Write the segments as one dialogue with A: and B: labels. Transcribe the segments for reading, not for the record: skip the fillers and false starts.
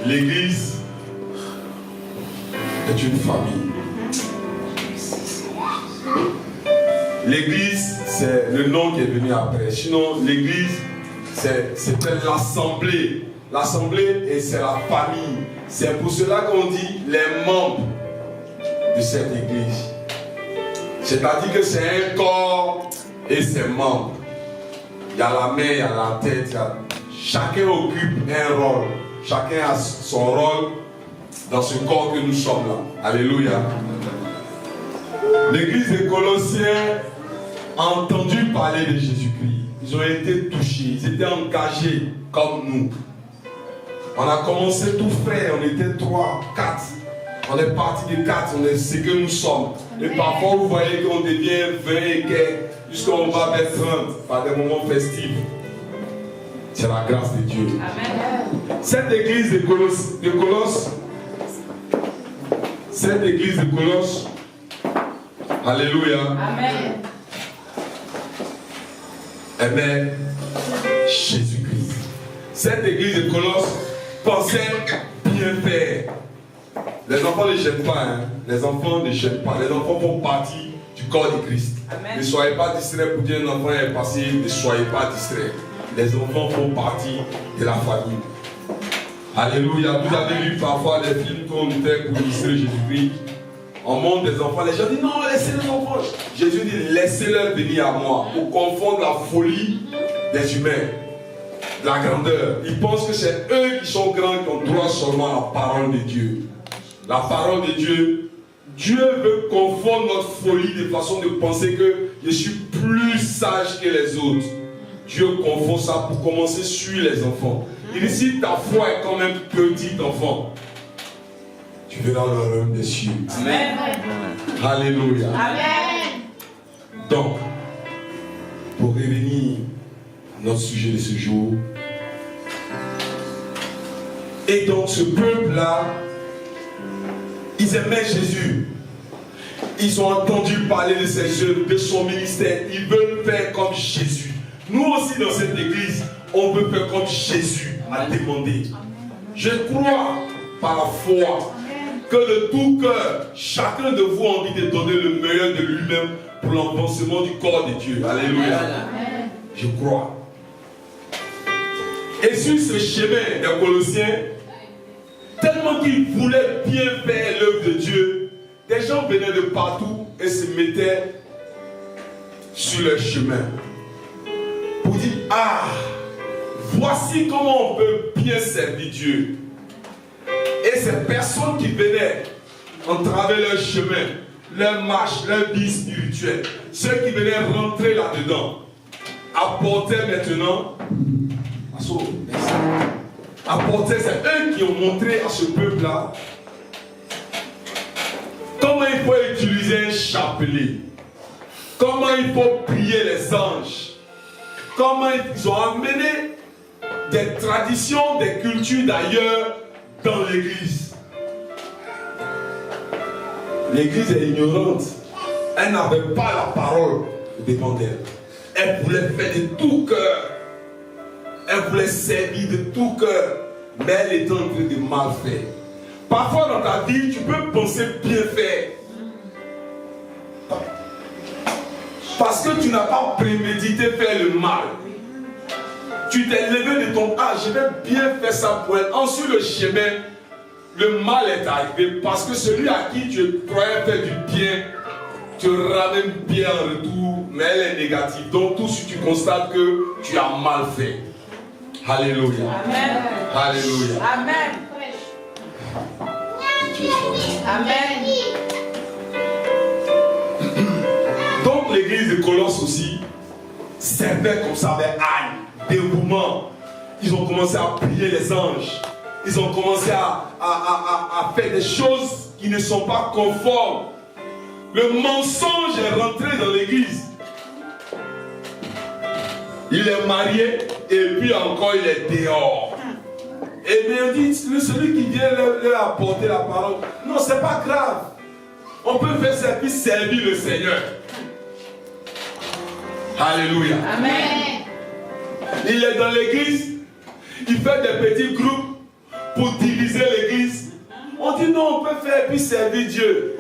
A: L'église est une famille. L'église, c'est le nom qui est venu après. Sinon, l'église, c'était l'assemblée. L'assemblée, et c'est la famille. C'est pour cela qu'on dit les membres de cette église. C'est-à-dire que c'est un corps et ses membres. Il y a la main, il y a la tête. Chacun occupe un rôle. Chacun a son rôle dans ce corps que nous sommes là. Alléluia. L'église des Colossiens a entendu parler de Jésus-Christ. Ils ont été touchés, ils étaient engagés comme nous. On a commencé tout frais, on était 3, 4. On est parti de 4, on est ce que nous sommes. Et parfois vous voyez qu'on devient 20 et quelques, jusqu'on va vers 30 par des moments festifs. C'est la grâce de Dieu. Amen. Cette église de Colosses, cette église de Colosses, alléluia. Amen. Eh bien, Jésus-Christ. Cette église de Colosses pensait bien faire. Les enfants ne gênent pas, hein. Les enfants ne gênent pas. Les enfants font partie du corps de Christ. Amen. Ne soyez pas distraits pour dire un enfant est passé, ne soyez pas distraits. Les enfants font partie de la famille. Alléluia. Vous avez vu parfois des films qu'on fait pour illustrer Jésus-Christ. On montre des enfants, les gens disent non, laissez les enfants. Jésus dit laissez-les venir à moi pour confondre la folie des humains, la grandeur. Ils pensent que c'est eux qui sont grands qui ont droit seulement à la parole de Dieu. La parole de Dieu, Dieu veut confondre notre folie de façon de penser que je suis plus sage que les autres. Dieu confond ça pour commencer sur les enfants. Il dit si ta foi est comme un petit enfant, tu verras le royaume des cieux. Amen. Alléluia. Amen. Donc, pour revenir à notre sujet de ce jour, et donc ce peuple-là, ils aimaient Jésus. Ils ont entendu parler de ses œuvres, de son ministère. Ils veulent faire comme Jésus. Nous aussi dans cette église, on veut faire comme Jésus a demandé. Je crois par la foi que de tout cœur, chacun de vous a envie de donner le meilleur de lui-même pour l'avancement du corps de Dieu. Alléluia. Je crois. Et sur ce chemin des Colossiens, tellement qu'ils voulaient bien faire l'œuvre de Dieu, des gens venaient de partout et se mettaient sur leur chemin pour dire, ah, voici comment on peut bien servir Dieu. Et ces personnes qui venaient entraver leur chemin, leur marche, leur vie spirituelle, ceux qui venaient rentrer là-dedans, apportaient maintenant, apportaient, c'est eux qui ont montré à ce peuple-là comment il faut utiliser un chapelet, comment il faut prier les anges, comment ils ont amené des traditions, des cultures d'ailleurs dans l'église. L'église est ignorante. Elle n'avait pas la parole devant elle. Elle voulait faire de tout cœur. Elle voulait servir de tout cœur. Mais elle était en train de mal faire. Parfois dans ta vie, tu peux penser bien faire. Parce que tu n'as pas prémédité faire le mal. Tu t'es levé de ton âge, je vais bien faire ça pour elle. Ensuite le chemin, le mal est arrivé parce que celui à qui tu croyais faire du bien, te ramène bien en retour, mais elle est négative. Donc tout ce que tu constates que tu as mal fait. Alléluia. Amen. Alléluia.
B: Amen. Amen.
A: Donc l'église de Colosse aussi servait comme ça avec âme, dévouement. Ils ont commencé à prier les anges. Ils ont commencé à faire des choses qui ne sont pas conformes. Le mensonge est rentré dans l'église. Il est marié et puis encore il est dehors. Et bien on dit, celui qui vient leur apporter la parole, non, c'est pas grave. On peut faire ça puis servir le Seigneur. Alléluia.
B: Amen.
A: Il est dans l'église, il fait des petits groupes pour diviser l'église. On dit non, on peut faire puis servir Dieu.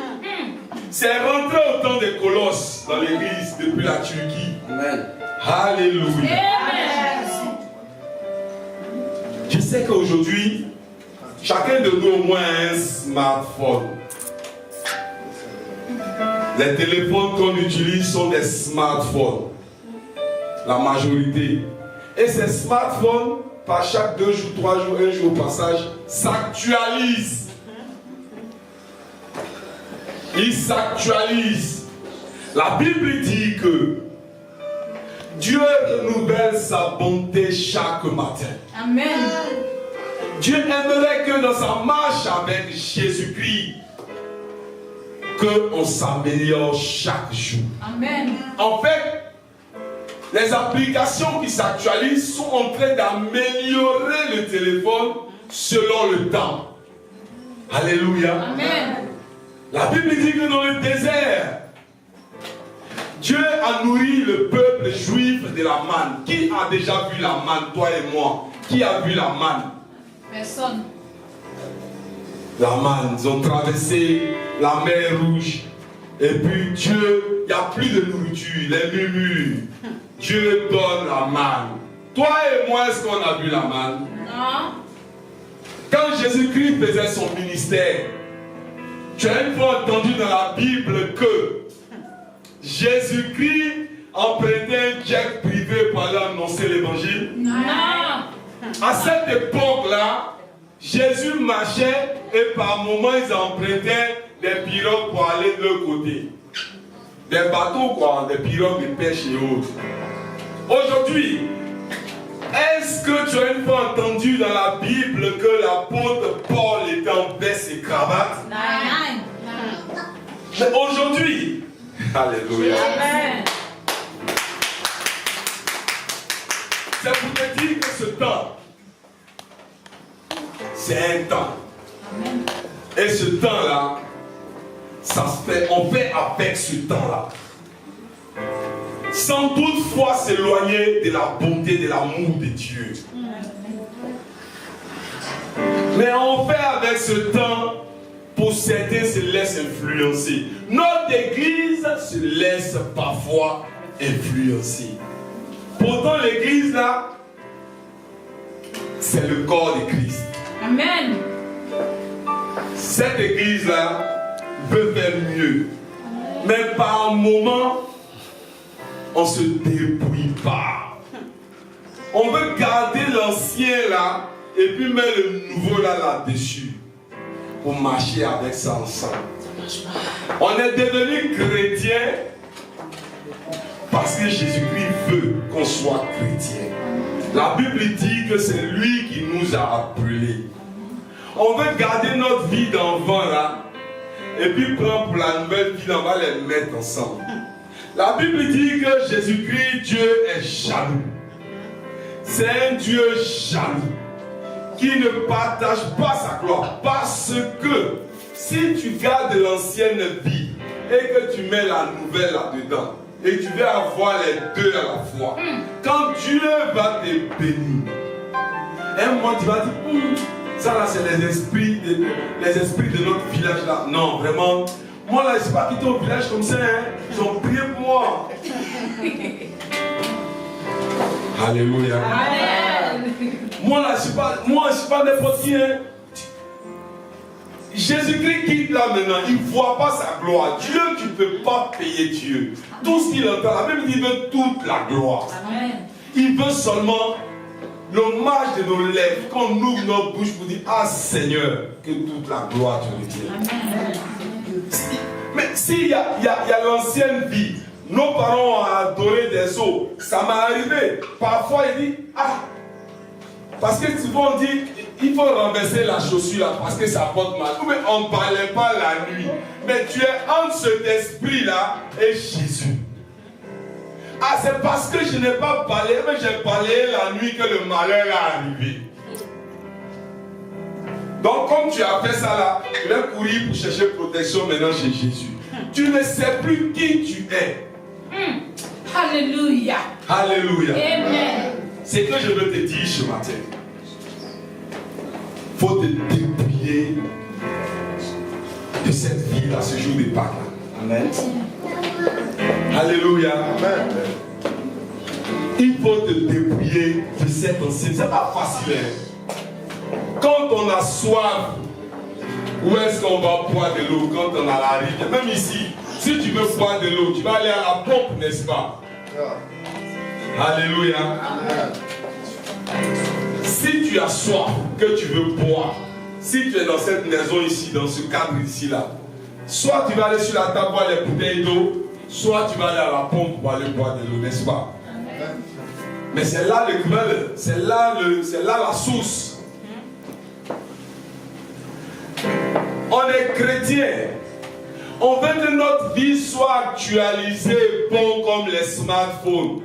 A: C'est rentré au temps des colosses dans l'église depuis la Turquie.
C: Amen.
A: Alléluia. Je sais qu'aujourd'hui, chacun de nous au moins a un smartphone. Les téléphones qu'on utilise sont des smartphones. La majorité. Et ces smartphones, par chaque 2 jours, 3 jours, 1 jour au passage, s'actualisent. Ils s'actualisent. La Bible dit que Dieu renouvelle sa bonté chaque matin.
B: Amen.
A: Dieu aimerait que dans sa marche avec Jésus-Christ, qu'on s'améliore chaque jour.
B: Amen.
A: En fait, les applications qui s'actualisent sont en train d'améliorer le téléphone selon le temps. Alléluia.
B: Amen.
A: La Bible dit que dans le désert, Dieu a nourri le peuple juif de la manne. Qui a déjà vu la manne, toi et moi? Qui a vu la manne?
B: Personne.
A: La manne, ils ont traversé la mer Rouge. Et puis Dieu, il n'y a plus de nourriture, les murmures. Dieu donne la manne. Toi et moi, est-ce qu'on a vu la manne?
B: Non.
A: Quand Jésus-Christ faisait son ministère, tu as une fois entendu dans la Bible que Jésus-Christ empruntait un jet privé pour aller annoncer l'évangile?
B: Non.
A: À cette époque-là, Jésus marchait et par moments ils empruntaient des pirogues pour aller de l'autre côté. Des bateaux quoi, des pirogues de pêche et autres. Aujourd'hui, est-ce que tu as une fois entendu dans la Bible que l'apôtre Paul était en veste et cravate?
B: Non.
A: Mais aujourd'hui, alléluia.
B: Amen.
A: C'est pour te dire que ce temps, c'est un temps.
B: Amen.
A: Et ce temps-là, ça se fait, on fait avec ce temps-là. Sans toutefois s'éloigner de la bonté, de l'amour de Dieu. Mais on fait avec ce temps, pour certains se laissent influencer. Notre église se laisse parfois influencer. Pourtant l'église là, c'est le corps de Christ.
B: Amen.
A: Cette église là veut faire mieux. Mais par moment, on se débrouille pas. On veut garder l'ancien là et puis mettre le nouveau là-dessus pour marcher avec ça ensemble. On est devenu chrétien parce que Jésus-Christ veut qu'on soit chrétien. La Bible dit que c'est lui qui nous a appelés. On veut garder notre vie d'enfant là et puis prendre pour la nouvelle vie, on va les mettre ensemble. La Bible dit que Jésus-Christ, Dieu est jaloux. C'est un Dieu jaloux qui ne partage pas sa gloire. Parce que si tu gardes l'ancienne vie et que tu mets la nouvelle là-dedans, et tu veux avoir les deux à la fois, quand Dieu va te bénir, un moment tu vas dire, ça là c'est les esprits de notre village là. Non, vraiment. Moi là, je ne suis pas quitté au village comme ça, hein. Ils ont prié pour moi. Alléluia.
B: Amen.
A: Moi là, je ne suis pas n'importe qui, hein. Jésus-Christ quitte là maintenant, il ne voit pas sa gloire. Dieu, tu ne peux pas payer Dieu. Tout ce qu'il entend, la Bible dit, il veut toute la gloire.
B: Amen.
A: Il veut seulement l'hommage de nos lèvres, qu'on ouvre notre bouche pour dire, ah Seigneur, que toute la gloire te revienne.
B: Amen.
A: Mais s'il y a l'ancienne vie, nos parents ont adoré des os, ça m'est arrivé. Parfois il dit, ah, parce que souvent on dit, il faut renverser la chaussure là, parce que ça porte mal. Mais on ne parlait pas la nuit. Mais tu es entre cet esprit là et Jésus. Ah, c'est parce que je n'ai pas parlé, mais j'ai parlé la nuit que le malheur est arrivé. Donc, comme tu as fait ça là, tu vas courir pour chercher protection maintenant chez Jésus. Tu ne sais plus qui tu es.
B: Alléluia.
A: Alléluia.
B: Amen.
A: C'est que je veux te dire ce matin. faut te dépouiller de cette vie à ce jour de Pâques.
C: Amen.
A: Alléluia. Amen. Il faut te dépouiller de cette ancienne. C'est pas facile. Hein? Quand on a soif, où est-ce qu'on va boire de l'eau? Quand on a la rivière. Même ici, si tu veux boire de l'eau, tu vas aller à la pompe, n'est-ce pas? Alléluia. Amen. Si tu as soif, que tu veux boire, si tu es dans cette maison ici, dans ce cadre ici là, soit tu vas aller sur la table boire les bouteilles d'eau, soit tu vas aller à la pompe pour aller boire de l'eau, n'est-ce pas? Amen. Mais c'est là le quelle, c'est là la source. On est chrétien. On veut que notre vie soit actualisée, bon comme les smartphones.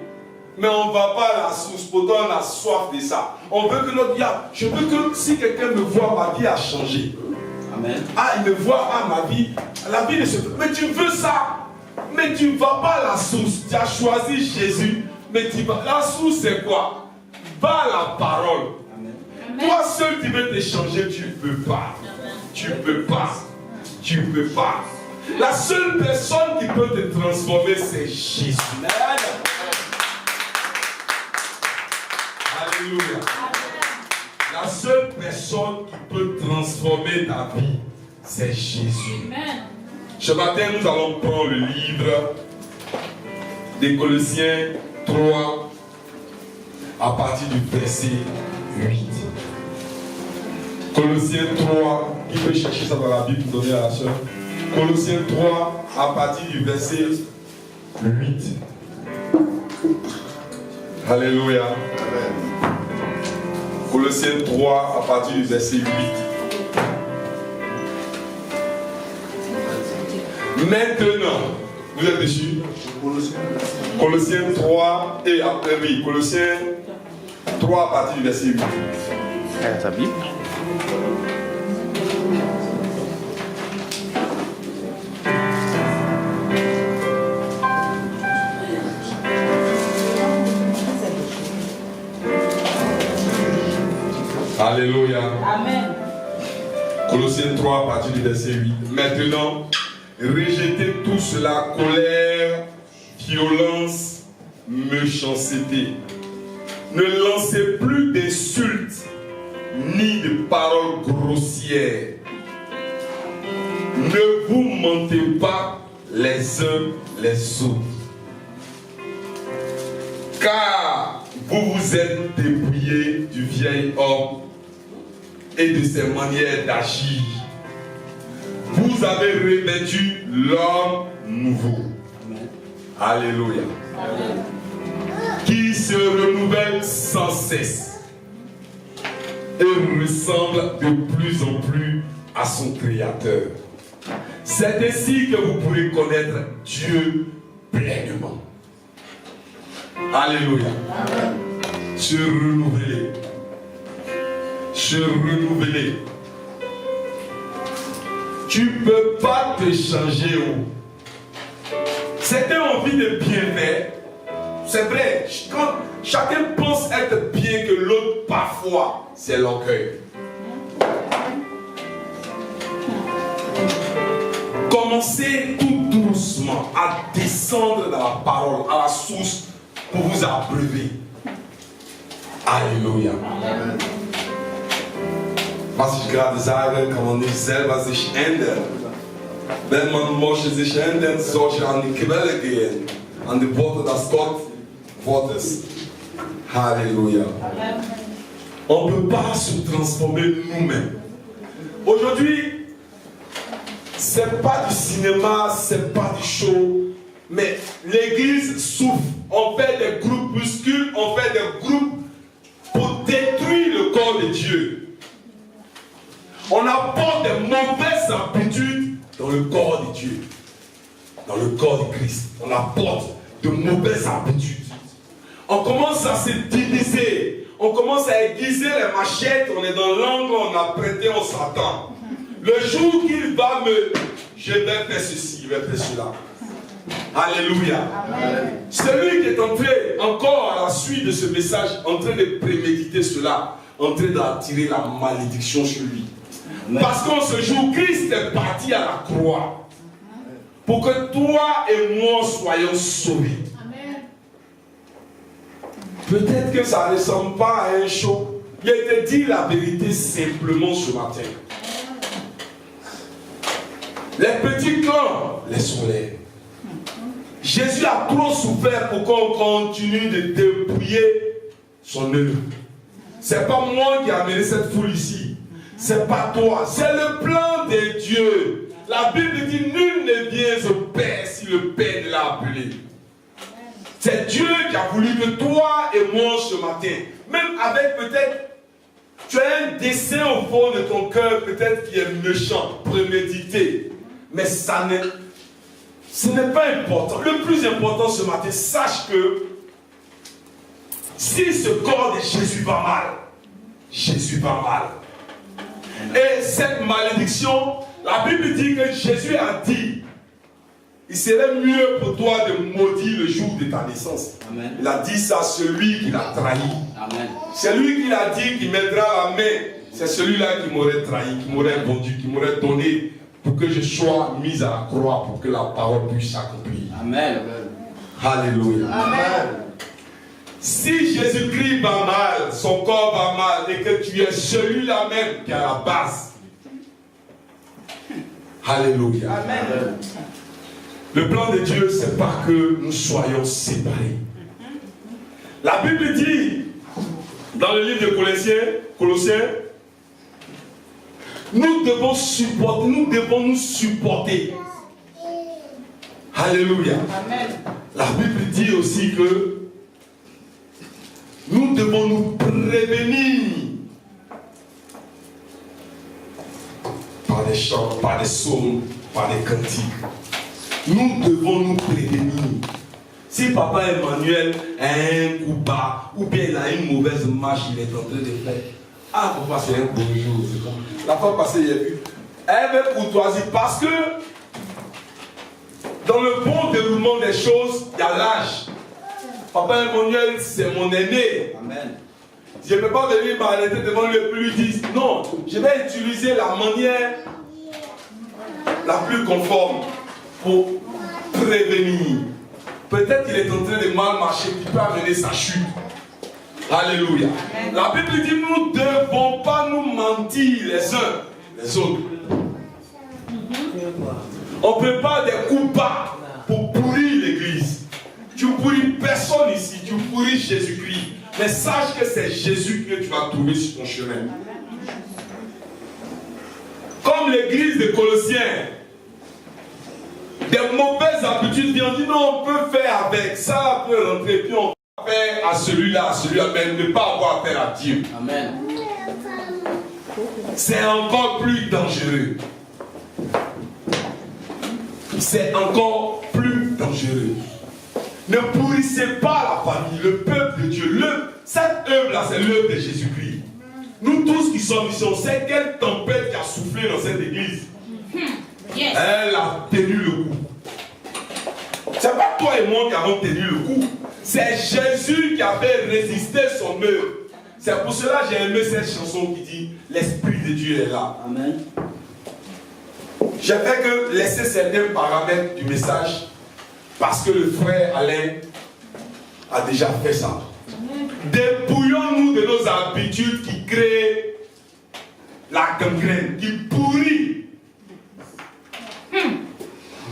A: Mais on ne va pas à la source, pourtant on a soif de ça. On veut que notre vie, je veux que si quelqu'un me voit, ma vie a changé. Amen. Ah, il me voit, ah, ma vie, la vie ne se fait. Mais tu veux ça, mais tu ne vas pas à la source. Tu as choisi Jésus, mais tu vas. La source c'est quoi? Va à la parole. Amen. Toi seul tu veux te changer, tu ne peux pas. Amen. Tu ne peux pas. Tu ne peux pas. La seule personne qui peut te transformer, c'est Jésus. Amen. Alléluia. La seule personne qui peut transformer ta vie, c'est Jésus. Amen. Ce matin, nous allons prendre le livre des Colossiens 3 à partir du verset 8. Colossiens 3, qui peut chercher ça dans la Bible pour donner à la soeur? Colossiens 3 à partir du verset 8. Alléluia. Amen. Colossiens 3 à partir du verset 8. Maintenant, vous êtes dessus? Colossiens 3 et après, oui, Colossiens 3 à partir du verset 8.
C: Ta Bible.
A: Alléluia.
B: Amen.
A: Colossiens 3 à partir du verset 8. Maintenant, rejetez tout cela, colère, violence, méchanceté. Ne lancez plus d'insultes ni de paroles grossières. Ne vous mentez pas les uns les autres. Car vous vous êtes dépouillés du vieil homme et de ses manières d'agir. Vous avez revêtu l'homme nouveau. Amen. Alléluia. Amen. Qui se renouvelle sans cesse et ressemble de plus en plus à son Créateur. C'est ainsi que vous pourrez connaître Dieu pleinement. Alléluia. Amen. Se renouveler. Se renouveler. Tu ne peux pas te changer. Certains ont envie de bien faire. C'est vrai. Quand chacun pense être bien que l'autre, parfois, c'est l'orgueil. Commencez tout doucement à descendre dans la parole, à la source, pour vous abreuver. Alléluia. Amen. Was ich gerade sage, kann man nicht selber sich ändern. Wenn man möchte sich ändern, sollte an die Quelle gehen, an die Worte des Gottes. Alléluia. On ne peut pas se transformer nous-mêmes. Aujourd'hui, ce n'est pas du cinéma, ce n'est pas du show, mais l'église souffre. On fait des groupuscules, on fait des groupes pour détruire le corps de Dieu. On apporte des mauvaises habitudes dans le corps de Dieu, dans le corps de Christ. On apporte de mauvaises habitudes. On commence à se diviser. On commence à aiguiser les machettes. On est dans l'angle, on a prêté, on s'attend. Le jour qu'il va je vais faire ceci, je vais faire cela. Alléluia. Amen. Celui qui est entré encore à la suite de ce message, en train de préméditer cela, en train d'attirer la malédiction sur lui.
C: Amen.
A: Parce qu'en ce jour, Christ est parti à la croix pour que toi et moi soyons sauvés.
B: Amen.
A: Peut-être que ça ne ressemble pas à un show. Il a été dit la vérité simplement ce matin. Les petits clans, laissons-les. Jésus a trop souffert pour qu'on continue de dépouiller son œuvre. C'est pas moi qui ai amené cette foule ici. C'est pas toi. C'est le plan de Dieu. La Bible dit nul ne vient au Père si le Père ne l'a appelé. C'est Dieu qui a voulu que toi et moi ce matin, même avec peut-être, tu as un dessein au fond de ton cœur, peut-être qui est méchant, prémédité. Mais ce n'est pas important. Le plus important ce matin, sache que si ce corps de Jésus va mal, Jésus va mal. Et cette malédiction, la Bible dit que Jésus a dit, il serait mieux pour toi de maudire le jour de ta naissance.
C: Amen.
A: Il a dit ça à celui qui l'a trahi.
C: Amen.
A: C'est lui qui l'a dit qu'il mettra la main. C'est celui-là qui m'aurait trahi, qui m'aurait vendu, qui m'aurait donné pour que je sois mis à la croix, pour que la parole puisse s'accomplir.
C: Amen.
A: Alléluia.
B: Amen.
A: Si Jésus-Christ va mal, son corps va mal, et que tu es celui-là même qui est à la base. Alléluia.
B: Amen.
A: Le plan de Dieu, ce n'est pas que nous soyons séparés. La Bible dit, dans le livre de Colossiens, nous devons nous supporter. Alléluia.
B: Amen.
A: La Bible dit aussi que nous devons nous prévenir par des chants, par des psaumes, par des cantiques. Nous devons nous prévenir. Si papa Emmanuel a un coup bas, ou bien il a une mauvaise marche, il est en train de faire. Ah, papa, c'est un bon jour. La fois passée, il y a vu. Elle veut courtoisie parce que dans le bon déroulement des choses, il y a l'âge. Papa Emmanuel, c'est mon aîné.
C: Amen.
A: Je ne peux pas venir m'arrêter devant lui et lui dire non, je vais utiliser la manière la plus conforme pour prévenir. Peut-être qu'il est en train de mal marcher, qui peut amener sa chute. Alléluia. La Bible dit nous ne devons pas nous mentir les uns les autres. On prépare des coups bas pour pourrir l'église. Tu pourris personne ici, tu pourris Jésus-Christ. Mais sache que c'est Jésus que tu vas trouver sur ton chemin. Comme l'église de Colossiens, des mauvaises habitudes viennent dire non, on peut faire avec, ça peut rentrer, puis on peut faire à celui-là, mais ne pas avoir affaire à Dieu.
C: Amen.
A: C'est encore plus dangereux. C'est encore plus dangereux. Ne pourrissez pas la famille, le peuple de Dieu. Cette œuvre-là, c'est l'œuvre de Jésus-Christ. Nous tous qui sommes ici, on sait quelle tempête qui a soufflé dans cette église.
B: Yes.
A: Elle a tenu le coup. C'est pas toi et moi qui avons tenu le coup. C'est Jésus qui avait résisté son œuvre. C'est pour cela que j'ai aimé cette chanson qui dit l'Esprit de Dieu est là.
C: Amen.
A: J'ai fait que laisser certains paramètres du message parce que le frère Alain a déjà fait ça. Dépouillons-nous de nos habitudes qui créent la gangrène, qui pourrit.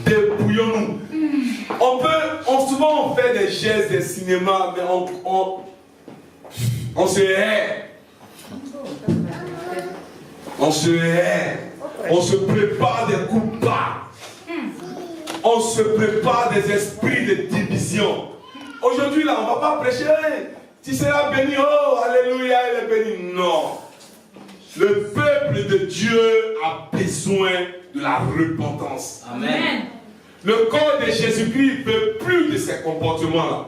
A: Dépouillons-nous. Souvent on fait des gestes de cinéma, mais on se hait. On se hait. On se prépare des coups bas. On se prépare des esprits de division. Aujourd'hui, là, on ne va pas prêcher. Tu seras béni. Oh, alléluia, il est béni. Non. Le peuple de Dieu a besoin de la repentance.
C: Amen.
A: Le corps de Jésus-Christ ne veut plus de ces comportements-là.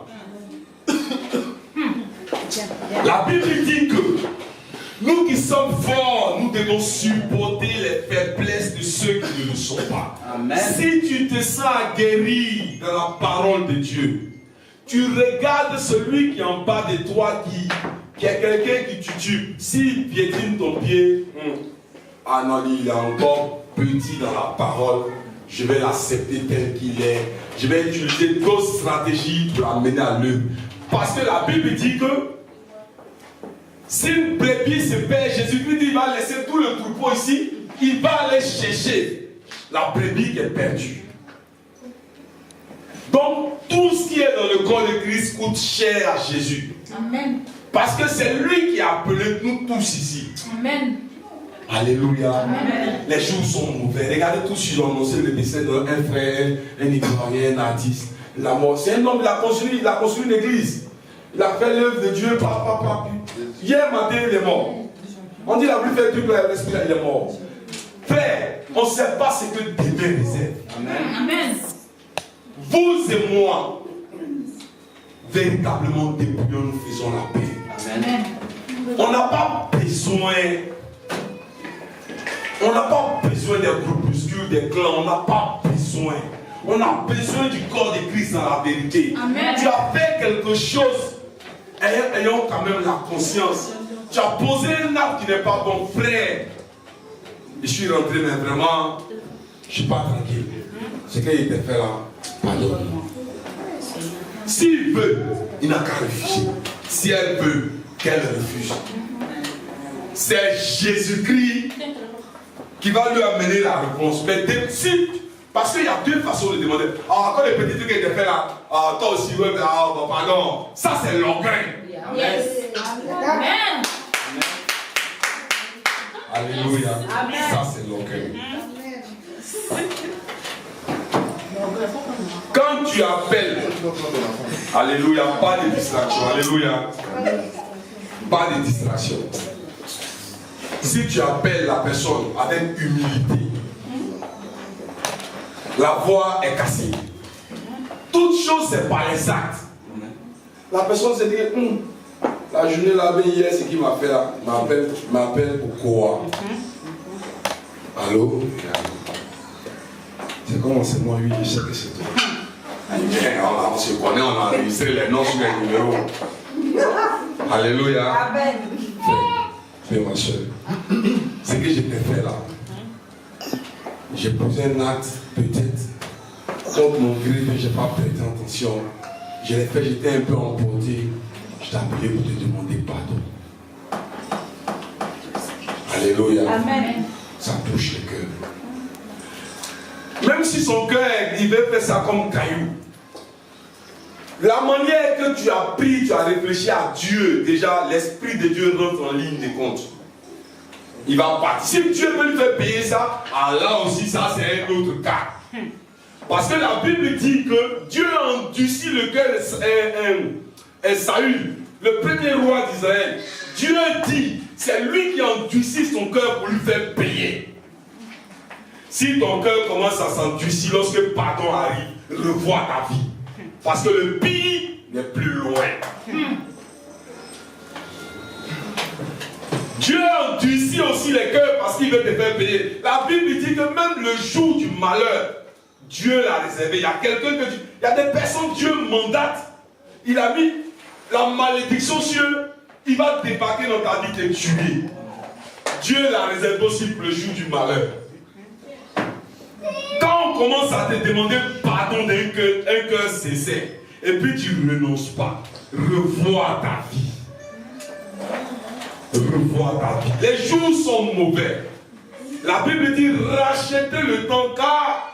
A: La Bible dit que nous qui sommes forts, nous devons supporter les faiblesses de ceux qui ne le sont pas.
C: Amen.
A: Si tu te sens guéri dans la parole de Dieu, tu regardes celui qui est en bas de toi qu'il y a quelqu'un qui tue, s'il piétine ton pied, ah non, il est encore petit dans la parole, je vais l'accepter tel qu'il est, je vais utiliser d'autres stratégies pour l'amener à l'œuvre. Parce que la Bible dit que si une brebis se perd, Jésus-Christ dit il va laisser tout le troupeau ici, il va aller chercher la brebis qui est perdue. Donc, tout ce qui est dans le corps de Christ coûte cher à Jésus.
B: Amen.
A: Parce que c'est lui qui a appelé nous tous ici.
B: Amen.
A: Alléluia.
B: Amen.
A: Les jours sont mauvais. Regardez tous ceux qui ont annoncé le décès d'un frère, un Ivoirien, un artiste. La mort. C'est un homme, il a construit une église. Il a fait l'œuvre de Dieu. Hier matin, il est mort. On dit qu'il a voulu faire du bien, l'esprit, il est mort. Frère, on ne sait pas ce que demain réserve.
B: Amen. Amen.
A: Vous et moi, véritablement dépouillons, nous faisons la paix.
B: Amen.
A: On n'a pas besoin. On n'a pas besoin des groupuscules, des clans. On n'a pas besoin. On a besoin du corps de Christ dans la vérité.
B: Amen.
A: Tu as fait quelque chose, ayant quand même la conscience. Tu as posé un acte qui n'est pas bon, frère. Je suis rentré, mais vraiment, je ne suis pas tranquille. Ce qu'il était fait là, pardonne-moi. S'il veut, il n'a qu'à refuser. Si elle veut, qu'elle refuse. C'est Jésus-Christ qui va lui amener la réponse. Mais parce qu'il y a deux façons de demander. Ah, quand les petits trucs étaient faits là, ah, toi aussi, ouais, ah, pardon. Ça, c'est l'orgueil.
B: Yes. Amen.
A: Alléluia.
B: Amen.
A: Ça, c'est l'orgueil. Quand tu appelles, alléluia, pas de distraction, alléluia, pas de distraction. Si tu appelles la personne avec humilité, la voix est cassée. Toute chose, c'est par les actes. La personne se dit, la journée là, hier, ce qu'il m'a fait là, m'appelle pour quoi? Allô? C'est comment c'est moi, oui, je sais que c'est toi. On se connaît, on a enregistré les noms sur les numéros. Alléluia.
B: Amen.
A: Fais ma soeur. Ce que j'ai fait là, j'ai posé un acte, peut-être, contre mon gré, mais je n'ai pas prêté attention. Je l'ai fait, j'étais un peu emporté. Je t'ai appelé pour te demander pardon. Alléluia.
B: Amen.
A: Ça touche le cœur. Même si son cœur, il veut faire ça comme caillou. La manière que tu as pris, tu as réfléchi à Dieu, déjà l'Esprit de Dieu rentre en ligne de compte. Il va partir. Si Dieu veut lui faire payer ça, alors là aussi, ça c'est un autre cas. Parce que la Bible dit que Dieu a endurci le cœur de Saül, le premier roi d'Israël. Dieu dit, c'est lui qui a endurci son cœur pour lui faire payer. Si ton cœur commence à s'endurcir lorsque pardon arrive, revois ta vie. Parce que le pire n'est plus loin. Dieu endurcit aussi les cœurs parce qu'il veut te faire payer. La Bible dit que même le jour du malheur, Dieu l'a réservé. Il y a quelqu'un que il y a des personnes, Dieu mandate. Il a mis la malédiction sur eux. Il va débarquer dans ta vie, te tuer. Dieu l'a réservé aussi pour le jour du malheur. Quand on commence à te demander pardon d'un cœur sincère, et puis tu ne renonces pas, revois ta vie. Revois ta vie. Les jours sont mauvais. La Bible dit rachetez le temps car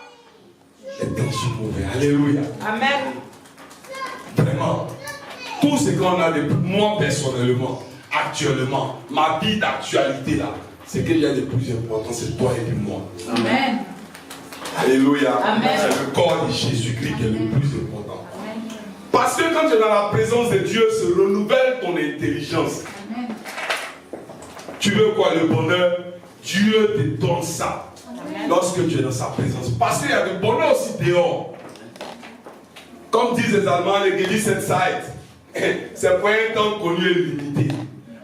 A: les temps sont mauvais. Alléluia.
B: Amen.
A: Vraiment, tout ce qu'on a de moi personnellement, actuellement, ma vie d'actualité là, c'est qu'il y a de plus important, c'est toi et puis moi.
B: Amen.
A: Alléluia.
B: Amen.
A: C'est le corps de Jésus-Christ qui est le plus important. Parce que quand tu es dans la présence de Dieu, se renouvelle ton intelligence.
B: Amen.
A: Tu veux quoi, le bonheur? Dieu te donne ça.
B: Amen.
A: Lorsque tu es dans sa présence. Parce qu'il y a du bonheur aussi dehors. Comme disent les Allemands, les Gewiss Zeit. C'est pour un temps connu et limité.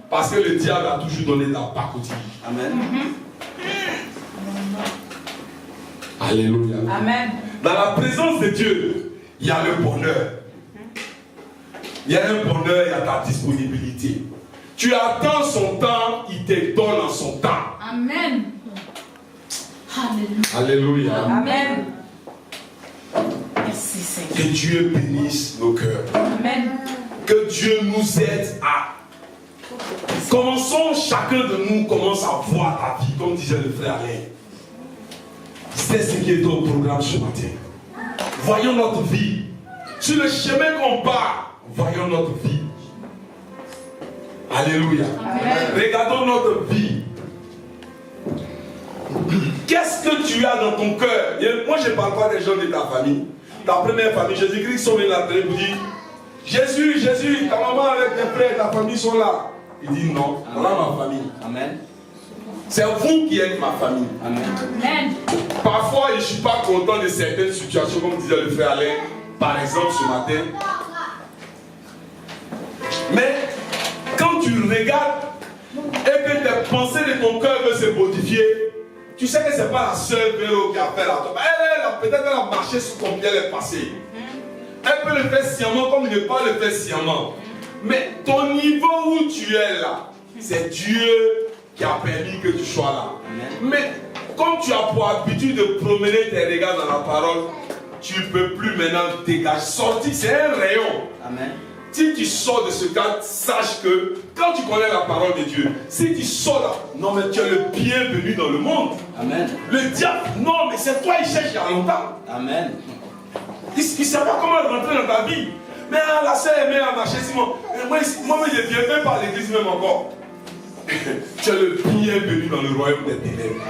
A: Parce que le diable a toujours donné de la pacotille.
C: Amen.
A: Alléluia.
B: Amen.
A: Dans la présence de Dieu, il y a le bonheur. Il y a un bonheur, il y a ta disponibilité. Tu attends son temps, il te donne en son temps.
B: Amen. Alléluia.
A: Alléluia.
B: Amen. Merci Seigneur.
A: Que Dieu bénisse nos cœurs.
B: Amen.
A: Que Dieu nous aide à... Commençons, chacun de nous commence à voir la vie, comme disait le frère Alain. C'est ce qui est au programme ce matin. Voyons notre vie. Sur le chemin qu'on part, voyons notre vie. Alléluia.
B: Amen.
A: Regardons notre vie. Qu'est-ce que tu as dans ton cœur? Moi, je ne parle pas des gens de ta famille. Ta première famille, Jésus-Christ sont venus là et vous dit, Jésus, Jésus, ta maman avec tes frères, ta famille sont là. Il dit non, voilà ma famille.
C: Amen.
A: C'est vous qui êtes ma famille.
C: Amen.
B: Amen.
A: Parfois, je ne suis pas content de certaines situations, comme disait le frère Alain, par exemple ce matin. Mais quand tu regardes et que tes pensées de ton cœur veulent se modifier, tu sais que ce n'est pas la seule Véro qui a fait la tombe. Peut-être qu'elle a marché sous ton pied, elle est passée. Elle peut le faire sciemment comme il ne peut pas le faire sciemment. Mais ton niveau où tu es là, c'est Dieu qui a permis que tu sois là. Mais comme tu as pour habitude de promener tes regards dans la parole, tu ne peux plus maintenant dégager. Sortir, c'est un rayon.
C: Amen.
A: Si tu sors de ce cadre, sache que quand tu connais la parole de Dieu, si tu sors là, non mais tu es le bienvenu dans le monde.
C: Amen.
A: Le diable, non mais c'est toi il cherche il y a longtemps.
C: Amen.
A: Il ne sait pas comment rentrer dans ta vie. Mais la sœur aimée à marcher, moi je ne viens même pas à l'église même encore. Tu es le bienvenu dans le royaume des ténèbres.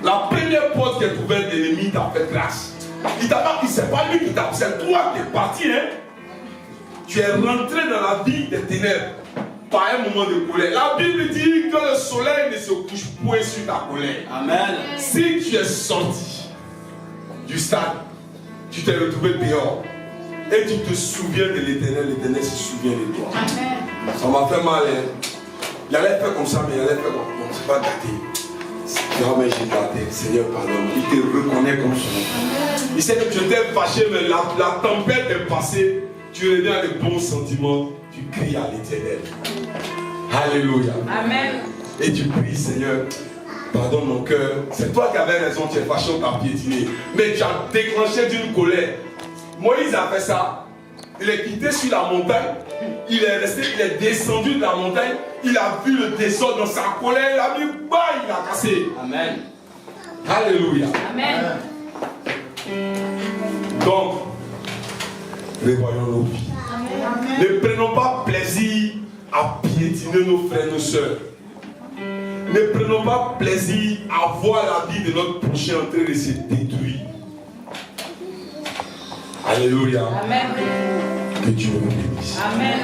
A: La première porte qui est ouverte, l'ennemi t'a fait grâce. Il t'a pas, c'est pas lui qui t'a, c'est toi qui es parti, hein. Tu es rentré dans la vie des ténèbres par un moment de colère. La Bible dit que le soleil ne se couche point sur ta colère.
C: Amen.
A: Si tu es sorti du stade, tu t'es retrouvé dehors et tu te souviens de l'Éternel, l'Éternel se souvient de toi.
B: Amen.
A: Ça m'a fait mal, hein. Il allait faire comme ça, mais il allait faire comme ça. Non, c'est pas gâté. Non, mais j'ai gâté. Seigneur, pardon. Il te reconnaît comme son. Il sait que tu étais fâché, mais la tempête est passée. Tu reviens à des bons sentiments. Tu cries à l'Éternel. Alléluia.
B: Amen.
A: Et tu pries, Seigneur, pardonne mon cœur. C'est toi qui avais raison, tu es fâché, on t'a piétiné. Mais tu as déclenché d'une colère. Moïse a fait ça. Il est quitté sur la montagne. Il est resté, il est descendu de la montagne. Il a vu le désordre dans sa colère. Il a mis bas, il a cassé.
C: Amen.
A: Alléluia.
B: Amen.
A: Donc, revoyons nos vies.
B: Amen.
A: Ne prenons pas plaisir à piétiner nos frères, nos sœurs. Ne prenons pas plaisir à voir la vie de notre prochain en train de se détruire. Alléluia.
B: Amen.
A: Que Dieu nous bénisse.
B: Amen.